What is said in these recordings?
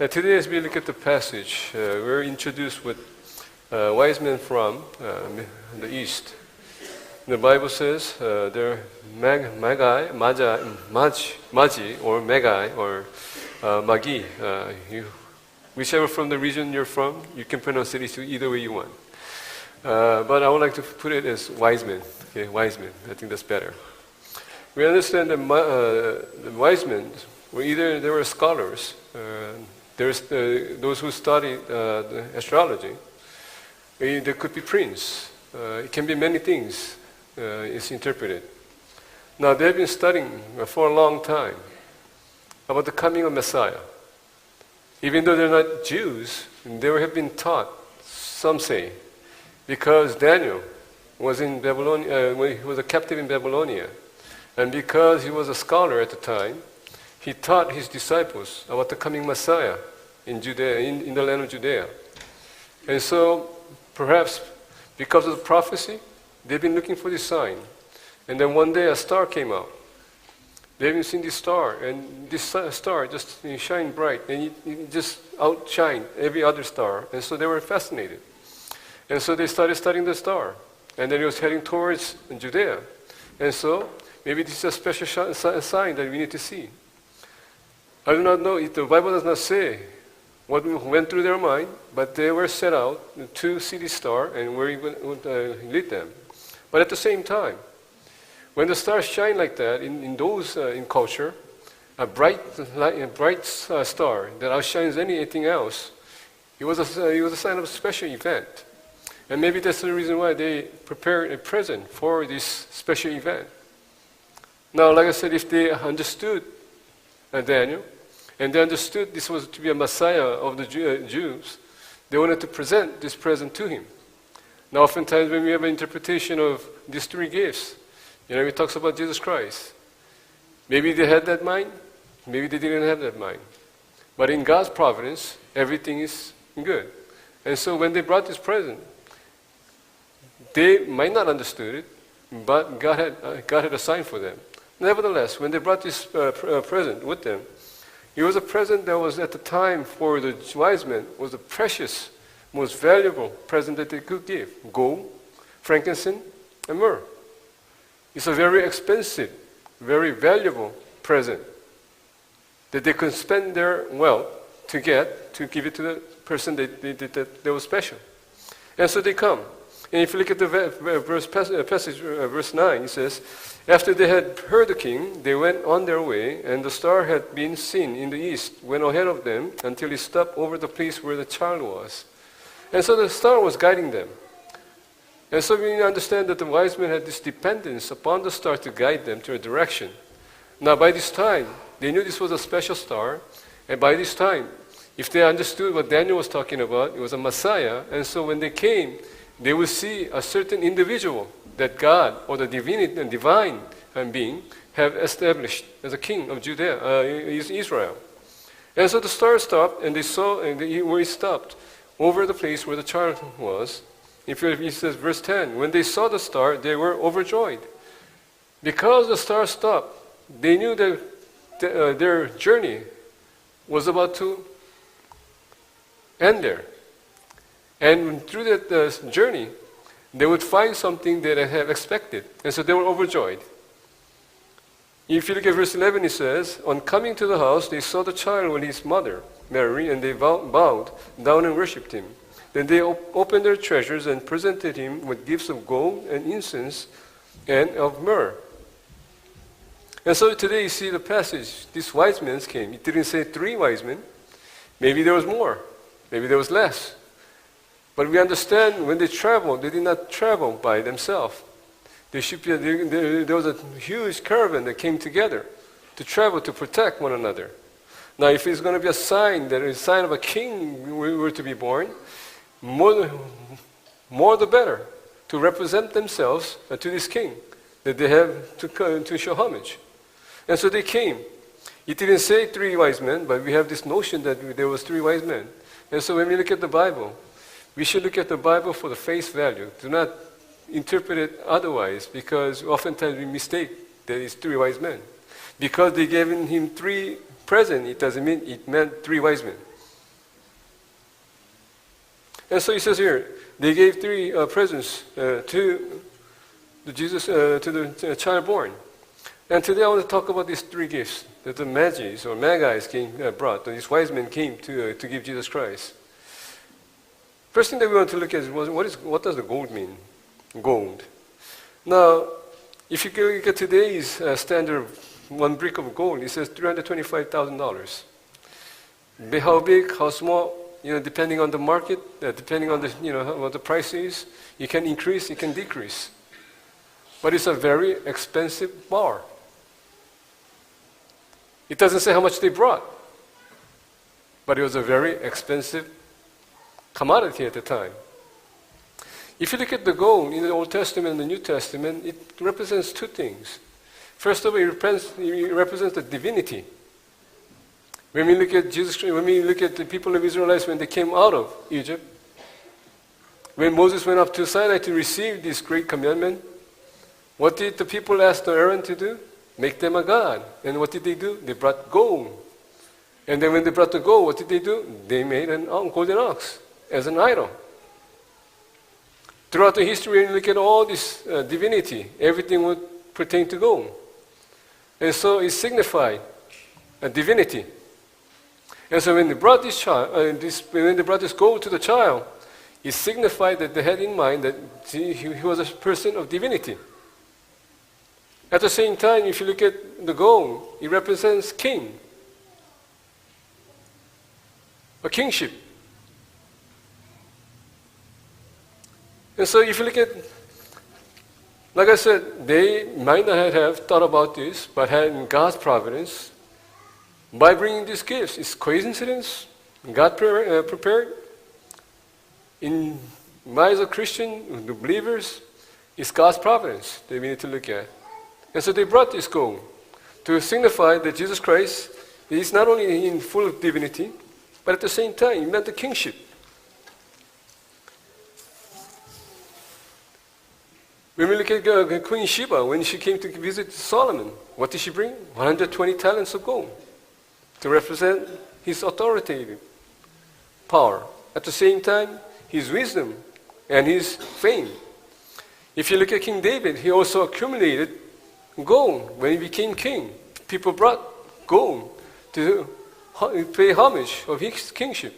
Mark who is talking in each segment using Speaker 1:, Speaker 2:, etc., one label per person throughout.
Speaker 1: Today, as we look at the passage, we're introduced with wise men from the east. The Bible says they're Magi, Magi, whichever from the region you're from, you can pronounce it either way you want. But I would like to put it as wise men. Okay, wise men. I think that's better. We understand that the wise men were either they were scholars. There's those who study the astrology. There could be prince. It can be many things. It's interpreted. Now they've been studying for a long time about the coming of Messiah. Even though they're not Jews, they have been taught, some say, because Daniel was in Babylonia, when he was a captive in Babylonia, and because he was a scholar at the time, he taught his disciples about the coming Messiah in Judea, in the land of Judea. And so, perhaps because of the prophecy, they've been looking for this sign. And then one day a star came out. They haven't seen this star, and this star just shined bright, and it just outshined every other star. And so they were fascinated. And so they started studying the star. And then it was heading towards Judea. And so, maybe this is a special sign that we need to see. I do not know, the Bible does not say what went through their mind, but they were set out to see this star and where it would lead them. But at the same time, when the stars shine like that, in culture, a bright star that outshines anything else, it was a sign of a special event. And maybe that's the reason why they prepared a present for this special event. Now, like I said, if they understood Daniel, and they understood this was to be a Messiah of the Jews, they wanted to present this present to him. Now, oftentimes when we have an interpretation of these three gifts, it talks about Jesus Christ. Maybe they had that mind, maybe they didn't have that mind. But in God's providence, everything is good. And so when they brought this present, they might not understood it, but God had a sign for them. Nevertheless, when they brought this present with them, it was a present that was at the time for the wise men was the precious, most valuable present that they could give. Gold, frankincense, and myrrh. It's a very expensive, very valuable present that they could spend their wealth to give it to the person that was special. And so they come. And if you look at the passage, verse 9, it says, after they had heard the king, they went on their way, and the star had been seen in the east, went ahead of them until it stopped over the place where the child was. And so the star was guiding them. And so we understand that the wise men had this dependence upon the star to guide them to a direction. Now by this time, they knew this was a special star, and by this time, if they understood what Daniel was talking about, it was a Messiah, and so when they came, they would see a certain individual that God or the divine being have established as a king of Judea, Israel. And so the star stopped, and they saw where it stopped, over the place where the child was. If it says verse 10, when they saw the star, they were overjoyed. Because the star stopped, they knew that their journey was about to end there. And through that journey, they would find something that they have expected. And so they were overjoyed. If you look at verse 11, it says, on coming to the house, they saw the child with his mother, Mary, and they bowed down and worshipped him. Then they opened their treasures and presented him with gifts of gold and incense and of myrrh. And so today you see the passage, these wise men came. It didn't say 3 wise men. Maybe there was more. Maybe there was less. But we understand when they traveled, they did not travel by themselves. There was a huge caravan that came together to travel to protect one another. Now, if it's going to be a sign that is a sign of a king we were to be born, more the better to represent themselves to this king that they have to show homage. And so they came. It didn't say 3 wise men, but we have this notion that there was 3 wise men. And so when we look at the Bible, we should look at the Bible for the face value. Do not interpret it otherwise, because oftentimes we mistake that it's 3 wise men. Because they gave him 3 presents, it doesn't mean it meant 3 wise men. And so it says here, they gave three presents to the child born. And today I want to talk about these three gifts that the Magi's or Magi's brought. These wise men came to give Jesus Christ. First thing that we want to look at is what does the gold mean? Gold. Now, if you look at today's standard, one brick of gold, it says $325,000. How big, how small, depending on the market, depending on the, what the price is, it can increase, it can decrease. But it's a very expensive bar. It doesn't say how much they brought, but it was a very expensive commodity at the time. If you look at the gold in the Old Testament and the New Testament, it represents two things. First of all, it represents the divinity. When we look at when we look at the people of Israelites when they came out of Egypt, when Moses went up to Sinai to receive this great commandment, what did the people ask Aaron to do? Make them a god. And what did they do? They brought gold. And then when they brought the gold, what did they do? They made a golden ox as an idol. Throughout the history, when you look at all this divinity, everything would pertain to gold. And so it signified a divinity. And so when they brought this gold to the child, it signified that they had in mind that he was a person of divinity. At the same time, if you look at the gold, it represents king, a kingship. And so if you look at, like I said, they might not have thought about this, but had in God's providence, by bringing these gifts, it's coincidence? God prepared? In minds of Christian, the believers, it's God's providence that we need to look at. And so they brought this gold to signify that Jesus Christ is not only in full of divinity, but at the same time, he meant the kingship. When we look at Queen Sheba, when she came to visit Solomon, what did she bring? 120 talents of gold to represent his authoritative power. At the same time, his wisdom and his fame. If you look at King David, he also accumulated gold when he became king. People brought gold to pay homage of his kingship.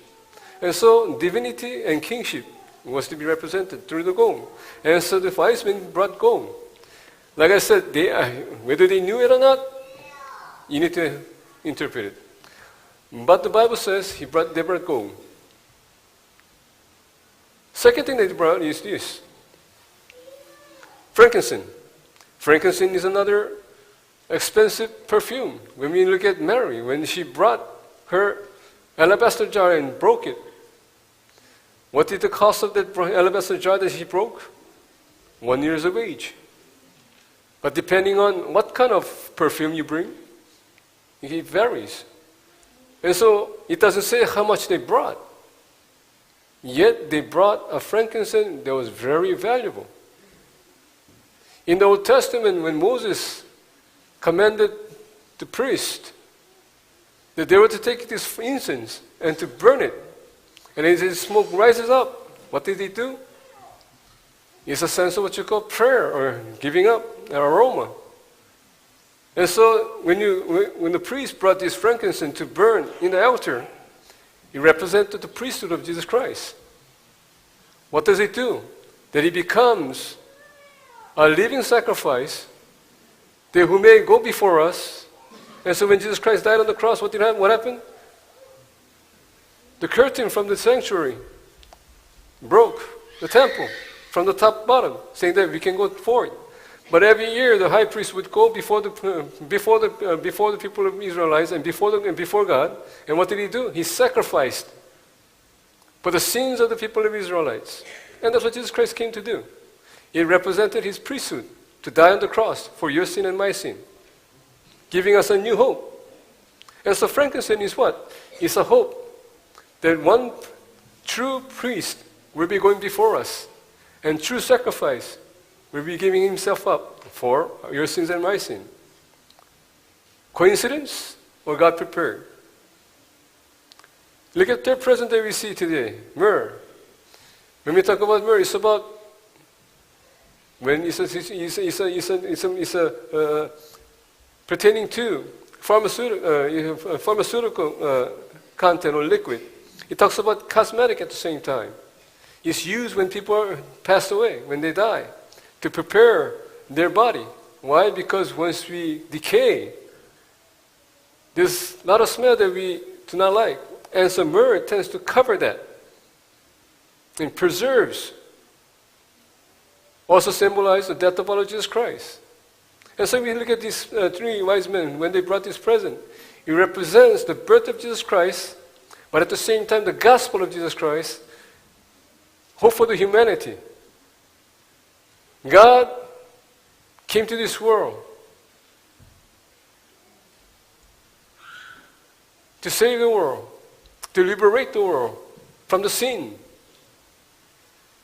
Speaker 1: And so divinity and kingship was to be represented through the gold. And so the wise men brought gold. Like I said, whether they knew it or not, you need to interpret it. But the Bible says they brought gold. Second thing they brought is this. Frankincense. Frankincense is another expensive perfume. When we look at Mary, when she brought her alabaster jar and broke it, what did the cost of that alabaster jar that she broke? 1 year's wage. But depending on what kind of perfume you bring, it varies. And so it doesn't say how much they brought. Yet they brought a frankincense that was very valuable. In the Old Testament, when Moses commanded the priest that they were to take this incense and to burn it, and as the smoke rises up, what did they do? It's a sense of what you call prayer or giving up an aroma. And so when the priest brought this frankincense to burn in the altar, it represented the priesthood of Jesus Christ. What does it do? That he becomes a living sacrifice that who may go before us. And so when Jesus Christ died on the cross, what happened? The curtain from the sanctuary broke, the temple, from the top bottom, saying that we can go forward. But every year the high priest would go before the people of Israelites and before God. And what did he do? He sacrificed for the sins of the people of Israelites. And that's what Jesus Christ came to do. It represented his priesthood to die on the cross for your sin and my sin, giving us a new hope. And so frankincense is what? It's a hope that one true priest will be going before us, and true sacrifice will be giving himself up for your sins and my sin. Coincidence or God prepared? Look at the present that we see today, myrrh. When we talk about myrrh, it's about when it's pertaining to pharmaceutical content or liquid. It talks about cosmetic at the same time. It's used when people are passed away, when they die, to prepare their body. Why? Because once we decay, there's a lot of smell that we do not like. And so myrrh tends to cover that and preserves. Also symbolize the death of our Lord Jesus Christ. And so we look at these three wise men, when they brought this present, it represents the birth of Jesus Christ, but at the same time the gospel of Jesus Christ, hope for the humanity. God came to this world to save the world, to liberate the world from the sin.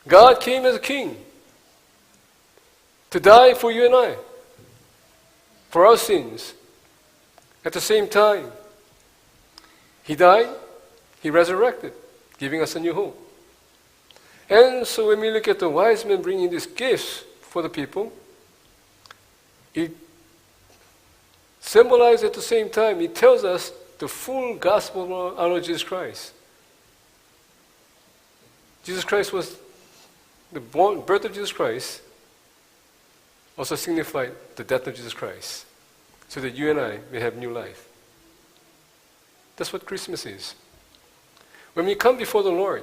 Speaker 1: God came as a king to die for you and I, for our sins. At the same time, He died, He resurrected, giving us a new hope. And so when we look at the wise men bringing these gifts for the people, it symbolizes at the same time, it tells us the full gospel of our Lord Jesus Christ. Jesus Christ was, the birth of Jesus Christ also signified the death of Jesus Christ, so that you and I may have new life. That's what Christmas is. When we come before the Lord,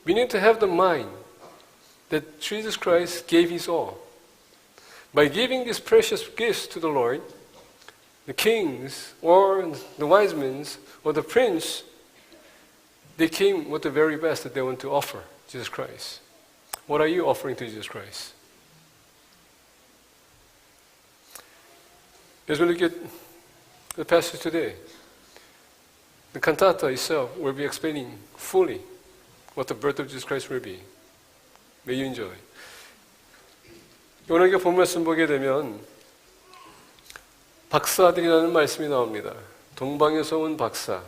Speaker 1: we need to have the mind that Jesus Christ gave His all. By giving these precious gifts to the Lord, the kings or the wise men or the prince, they came with the very best that they want to offer Jesus Christ. What are you offering to Jesus Christ? As we look at the passage today, the cantata itself will be explaining fully what the birth of Jesus Christ will be. May you enjoy. 오늘 본 말씀 보게 되면 박사들이라는 말씀이 나옵니다. 동방에서 온 박사.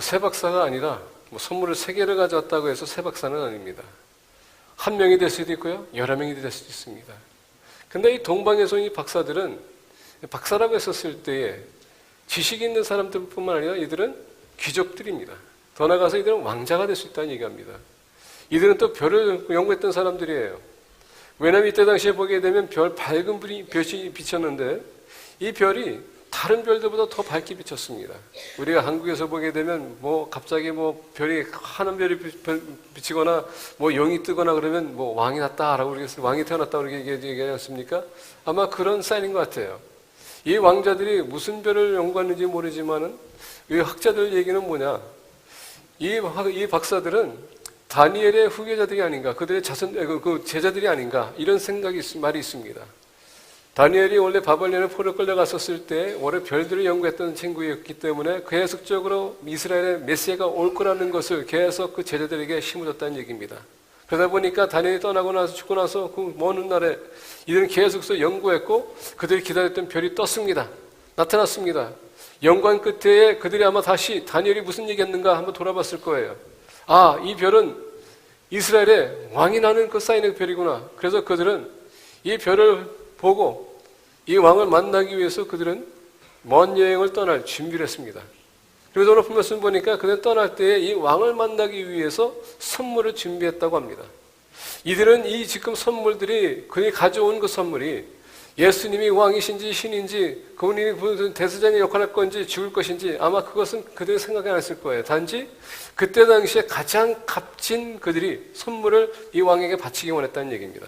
Speaker 1: 새 박사가 아니라 선물을 3개를 가져왔다고 해서 새 박사는 아닙니다. 한 명이 될 수도 있고요, 여러 명이 될 수도 있습니다. 근데 이 동방에서 온 이 박사들은 박사라고 했었을 때에 지식 있는 사람들뿐만 아니라 이들은 귀족들입니다. 더 나아가서 이들은 왕자가 될 수 있다는 얘기합니다. 이들은 또 별을 연구했던 사람들이에요. 왜냐하면 이때 당시에 보게 되면 밝은 별이 비쳤는데 이 별이 다른 별들보다 더 밝게 비쳤습니다. 우리가 한국에서 보게 되면 갑자기 별이 하늘 별이 비치거나 영이 뜨거나 그러면 왕이 났다라고 그러겠어요. 왕이 태어났다고 그렇게 얘기하지 않습니까? 아마 그런 사인인 것 같아요. 이 왕자들이 무슨 별을 연구했는지 모르지만은 이 학자들 얘기는 뭐냐? 이 박사들은 다니엘의 후계자들이 아닌가, 그들의 제자들이 아닌가, 이런 말이 있습니다. 다니엘이 원래 바벨론에 포로 끌려갔었을 때 원래 별들을 연구했던 친구였기 때문에 계속적으로 이스라엘의 메시아가 올 거라는 것을 계속 그 제자들에게 심어줬다는 얘기입니다. 그러다 보니까 다니엘이 떠나고 나서 죽고 나서 그 먼 훗날에 이들은 계속해서 연구했고 그들이 기다렸던 별이 떴습니다. 나타났습니다. 연구한 끝에 그들이 아마 다시 다니엘이 무슨 얘기했는가 한번 돌아봤을 거예요. 아, 이 별은 이스라엘의 왕이 나는 그 사인의 별이구나. 그래서 그들은 이 별을 보고 이 왕을 만나기 위해서 그들은 먼 여행을 떠날 준비를 했습니다. 그래서 오늘 말씀 보니까 그들은 떠날 때에 이 왕을 만나기 위해서 선물을 준비했다고 합니다. 이들은 이 지금 선물들이 그들이 가져온 그 선물이 예수님이 왕이신지 신인지 그분이 무슨 대제사장의 역할을 할 건지 죽을 것인지 아마 그것은 그들이 생각이 안 했을 거예요. 단지 그때 당시에 가장 값진 그들이 선물을 이 왕에게 바치기 원했다는 얘기입니다.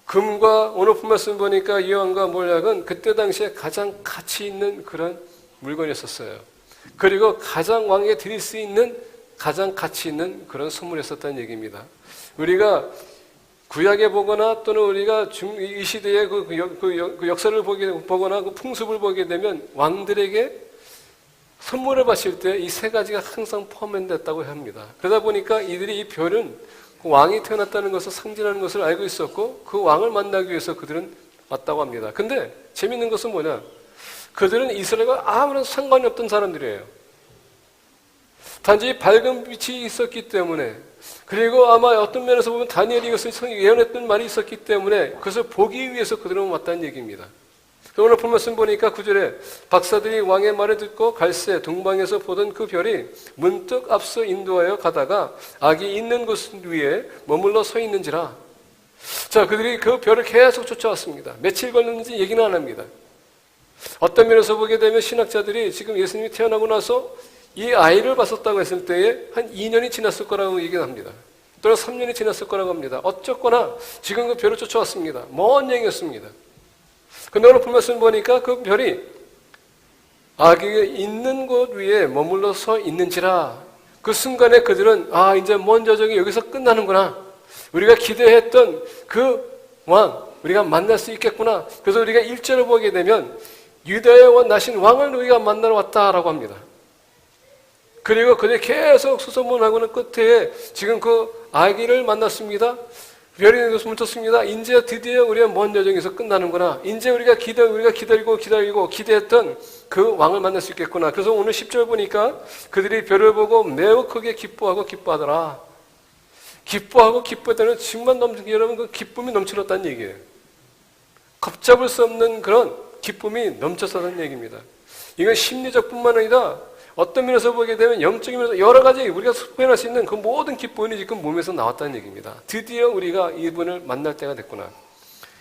Speaker 1: 금과 오늘 말씀 보니까 이 왕과 몰약은 그때 당시에 가장 가치 있는 그런 물건이었었어요. 그리고 가장 왕에게 드릴 수 있는 가장 가치 있는 그런 선물이었었다는 얘기입니다. 우리가 구약에 보거나 또는 우리가 이 시대의 그 역사를 보거나 그 풍습을 보게 되면 왕들에게 선물을 바칠 때 이 3가지가 항상 포함됐다고 합니다. 그러다 보니까 이들이 이 별은 왕이 태어났다는 것을 상징하는 것을 알고 있었고 그 왕을 만나기 위해서 그들은 왔다고 합니다. 근데 재밌는 것은 뭐냐? 그들은 이스라엘과 아무런 상관이 없던 사람들이에요. 단지 밝은 빛이 있었기 때문에, 그리고 아마 어떤 면에서 보면 다니엘이 이것을 예언했던 말이 있었기 때문에 그것을 보기 위해서 그들은 왔다는 얘기입니다. 오늘 본 말씀 보니까 9절에 박사들이 왕의 말을 듣고 갈새 동방에서 보던 그 별이 문득 앞서 인도하여 가다가 악이 있는 곳 위에 머물러 서 있는지라. 자, 그들이 그 별을 계속 쫓아왔습니다. 며칠 걸렸는지 얘기는 안 합니다. 어떤 면에서 보게 되면 신학자들이 지금 예수님이 태어나고 나서 이 아이를 봤었다고 했을 때에 한 2년이 지났을 거라고 얘기를 합니다. 또는 3년이 지났을 거라고 합니다. 어쨌거나 지금 그 별을 쫓아왔습니다. 먼 얘기였습니다. 근데 오늘 말씀 보니까 그 별이 악이 있는 곳 위에 머물러 서 있는지라. 그 순간에 그들은 이제 먼 저정이 여기서 끝나는구나. 우리가 기대했던 그 왕, 우리가 만날 수 있겠구나. 그래서 우리가 1절을 보게 되면 유다의 왕 나신 왕을 우리가 만나러 왔다라고 합니다. 그리고 그들이 계속 수소문하고는 끝에 지금 그 아기를 만났습니다. 별이 묻혔습니다. 이제 드디어 우리가 먼 여정에서 끝나는구나. 이제 우리가 기다리고 기대했던 그 왕을 만날 수 있겠구나. 그래서 오늘 10절 보니까 그들이 별을 보고 매우 크게 기뻐하더라. 기뻐했다는 정말 여러분 그 기쁨이 넘쳐났다는 얘기예요. 걷잡을 수 없는 그런 기쁨이 넘쳤다는 얘기입니다. 이건 심리적 뿐만 아니라 어떤 면에서 보게 되면 영적인 면에서 여러 가지 우리가 표현할 수 있는 그 모든 기쁨이 지금 몸에서 나왔다는 얘기입니다. 드디어 우리가 이분을 만날 때가 됐구나.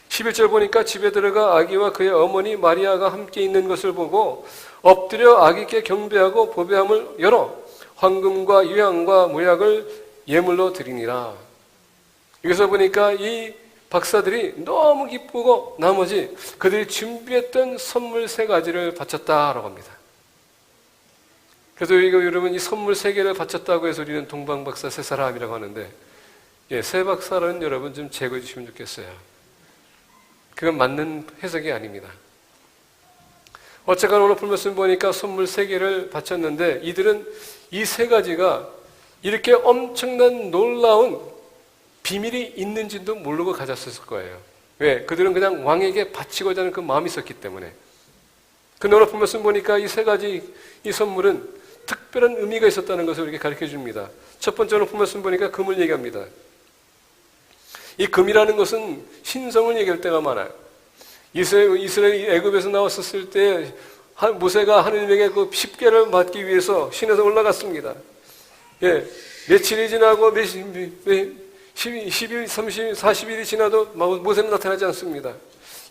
Speaker 1: 11절 보니까 집에 들어가 아기와 그의 어머니 마리아가 함께 있는 것을 보고 엎드려 아기께 경배하고 보배함을 열어 황금과 유향과 모약을 예물로 드리니라. 여기서 보니까 이 박사들이 너무 기쁘고 나머지 그들이 준비했던 선물 3가지를 바쳤다라고 합니다. 그래서 여러분 이 선물 3개를 바쳤다고 해서 우리는 동방박사 3사람이라고 하는데, 세 박사는 여러분 좀 제거해 주시면 좋겠어요. 그건 맞는 해석이 아닙니다. 어쨌거나 오늘 말씀 보니까 선물 3개를 바쳤는데 이들은 이 3가지가 이렇게 엄청난 놀라운 비밀이 있는지도 모르고 가졌을 거예요. 왜? 그들은 그냥 왕에게 바치고자 하는 그 마음이 있었기 때문에. 근데 오늘 말씀 보니까 이 3가지 이 선물은 특별한 의미가 있었다는 것을 이렇게 가르쳐 줍니다. 첫 번째로 말씀 보니까 금을 얘기합니다. 이 금이라는 것은 신성을 얘기할 때가 많아요. 이스라엘이 애굽에서 나왔었을 때 모세가 하느님에게 그 십계를 받기 위해서 신에서 올라갔습니다. 며칠이 지나고 10일, 30일, 40일이 지나도 모세는 나타나지 않습니다.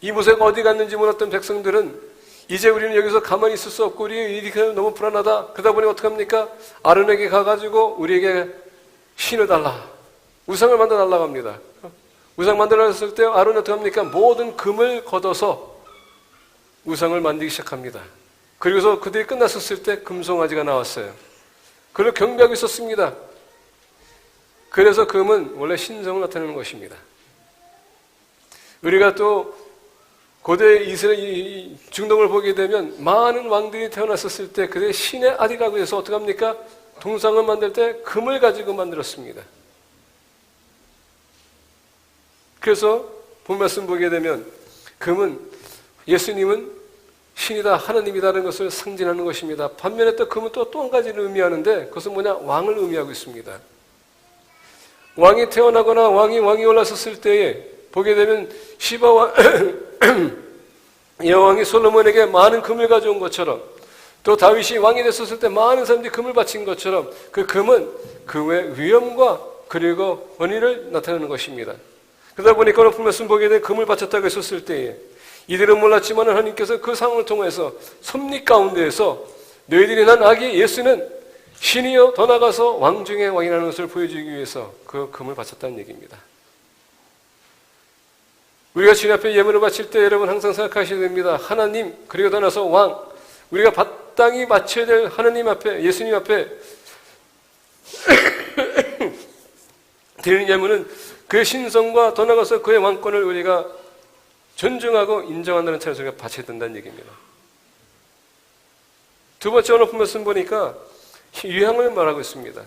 Speaker 1: 이 모세가 어디 갔는지 몰랐던 백성들은 이제 우리는 여기서 가만히 있을 수 없고 우리 이렇게 너무 불안하다. 그러다 보니 어떡합니까? 아론에게 가가지고 우리에게 신을 달라. 우상을 만들어 달라고 합니다. 우상 만들었을 때 아론이 어떡합니까? 모든 금을 걷어서 우상을 만들기 시작합니다. 그리고서 그들이 끝났었을 때 금송아지가 나왔어요. 그를 경배하고 있었습니다. 그래서 금은 원래 신성을 나타내는 것입니다. 우리가 또 고대 이스라엘 중동을 보게 되면 많은 왕들이 태어났었을 때 그들의 신의 아들이라고 해서 어떡합니까? 동상을 만들 때 금을 가지고 만들었습니다. 그래서 본 말씀 보게 되면 금은 예수님은 신이다, 하나님이다라는 것을 상징하는 것입니다. 반면에 또 금은 또 한 가지를 의미하는데 그것은 뭐냐? 왕을 의미하고 있습니다. 왕이 태어나거나 왕이 올랐었을 때에 보게 되면 시바와 여왕이 솔로몬에게 많은 금을 가져온 것처럼 또 다윗이 왕이 됐었을 때 많은 사람들이 금을 바친 것처럼 그 금은 그의 위엄과 그리고 권위를 나타내는 것입니다. 그러다 보니까 오늘 말씀 보게 된 금을 바쳤다고 했었을 때에 이들은 몰랐지만 하나님께서 그 상황을 통해서 섭리 가운데에서 너희들이 난 아기 예수는 신이요 더 나아가서 왕 중의 왕이라는 것을 보여주기 위해서 그 금을 바쳤다는 얘기입니다. 우리가 주님 앞에 예물을 바칠 때 여러분 항상 생각하셔야 됩니다. 하나님 그리고 더 나아가서 왕, 우리가 마땅히 바쳐야 될 하나님 앞에, 예수님 앞에 드리는 예물은 그의 신성과 더 나아가서 그의 왕권을 우리가 존중하고 인정한다는 차원에서 우리가 바쳐야 된다는 얘기입니다. 두 번째 오늘 말씀 보니까 유향을 말하고 있습니다.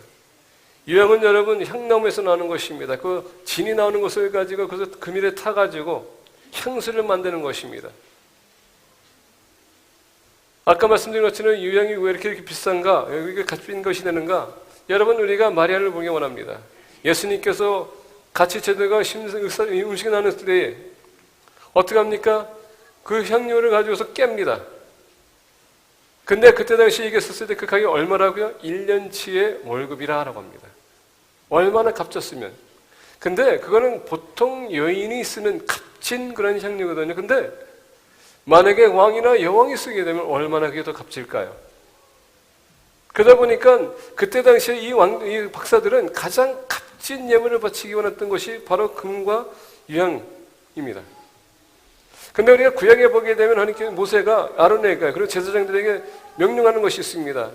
Speaker 1: 유향은 여러분 향나무에서 나오는 것입니다. 그 진이 나오는 것을 가지고 그래서 금일에 타가지고 향수를 만드는 것입니다. 아까 말씀드린 것처럼 유향이 왜 이렇게 비싼가? 이게 값진 것이 되는가? 여러분, 우리가 마리아를 보기 원합니다. 예수님께서 같이 제자가 음식이 나눌 때에 어떻게 합니까? 그 향료를 가지고서 깹니다. 근데 그때 당시 이게 썼을 때 그 가격이 얼마라고요? 1년치의 월급이라고 합니다. 얼마나 값졌으면. 근데 그거는 보통 여인이 쓰는 값진 그런 향료거든요. 근데 만약에 왕이나 여왕이 쓰게 되면 얼마나 그게 더 값질까요? 그러다 보니까 그때 당시에 이 박사들은 가장 값진 예물을 바치기 원했던 것이 바로 금과 유향입니다. 근데 우리가 구약에 보게 되면 하나님 모세가 아론에게 그리고 제사장들에게 명령하는 것이 있습니다.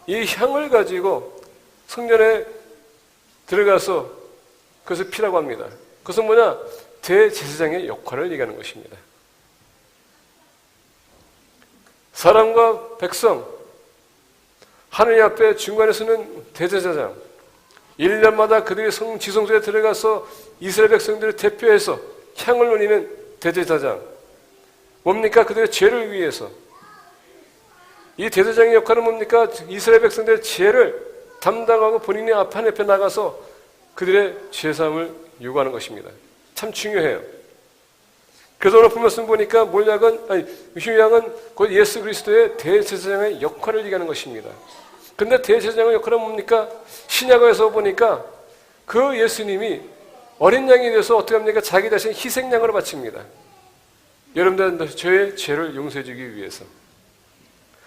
Speaker 1: 이 향을 가지고 성전에 들어가서 그것을 피라고 합니다. 그것은 뭐냐? 대제사장의 역할을 얘기하는 것입니다. 사람과 백성, 하느님 앞에 중간에 서는 대제사장, 1년마다 그들이 지성소에 들어가서 이스라엘 백성들을 대표해서 향을 올리는 대제사장, 뭡니까? 그들의 죄를 위해서. 이 대제사장의 역할은 뭡니까? 이스라엘 백성들의 죄를 담당하고 본인이 앞에 나가서 그들의 죄사함을 요구하는 것입니다. 참 중요해요. 그래서 오늘 말씀 보니까 유향은 곧 예수 그리스도의 대제사장의 역할을 얘기하는 것입니다. 근데 대제사장의 역할은 뭡니까? 신약에서 보니까 그 예수님이 어린 양이 되어서 어떻게 합니까? 자기 자신 희생양으로 바칩니다. 여러분들 저의 죄를 용서해 주기 위해서.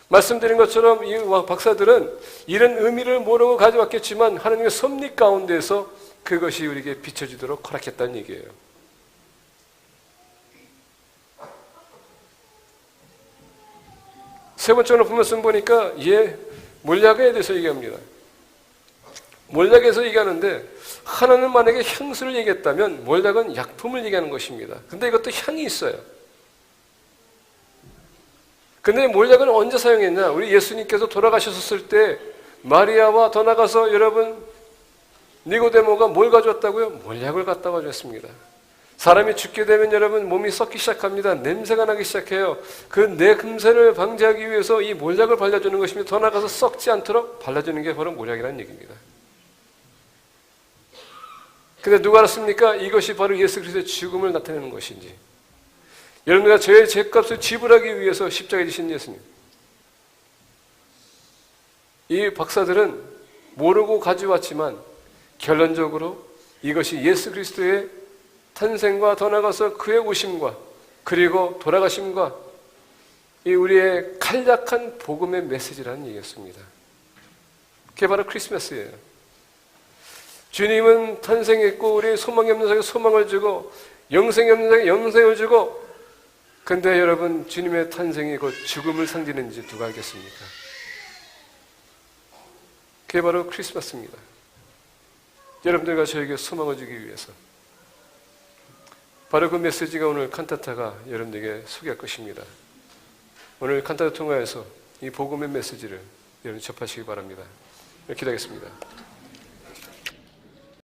Speaker 1: 말씀드린 것처럼 이 박사들은 이런 의미를 모르고 가져왔겠지만 하나님의 섭리 가운데서 그것이 우리에게 비춰지도록 허락했다는 얘기예요. 세 번째로 말씀 보니까 몰약에 대해서 얘기합니다. 몰약에서 얘기하는데 하나는 만약에 향수를 얘기했다면 몰약은 약품을 얘기하는 것입니다. 근데 이것도 향이 있어요. 근데 몰약은 언제 사용했냐? 우리 예수님께서 돌아가셨을 때 마리아와 더 나가서 여러분 니고데모가 뭘 가져왔다고요? 몰약을 갖다 가져왔습니다. 사람이 죽게 되면 여러분 몸이 썩기 시작합니다. 냄새가 나기 시작해요. 그 냄새를 방지하기 위해서 이 몰약을 발라주는 것입니다. 더 나가서 썩지 않도록 발라주는 게 바로 몰약이라는 얘기입니다. 근데 누가 알았습니까? 이것이 바로 예수 그리스도의 죽음을 나타내는 것인지. 여러분들과 저의 죄값을 지불하기 위해서 십자가에 지신 예수님. 이 박사들은 모르고 가져왔지만 결론적으로 이것이 예수 그리스도의 탄생과 더 나아가서 그의 오심과 그리고 돌아가심과 이 우리의 간략한 복음의 메시지라는 얘기였습니다. 그게 바로 크리스마스예요. 주님은 탄생했고 우리 소망이 없는 자에게 소망을 주고 영생이 없는 자에게 영생을 주고, 근데 여러분 주님의 탄생이 곧 죽음을 상징했는지 누가 알겠습니까? 그게 바로 크리스마스입니다. 여러분들과 저에게 소망을 주기 위해서 바로 그 메시지가 오늘 칸타타가 여러분들에게 소개할 것입니다. 오늘 칸타타 통화에서 이 복음의 메시지를 여러분 접하시기 바랍니다. 기도하겠습니다.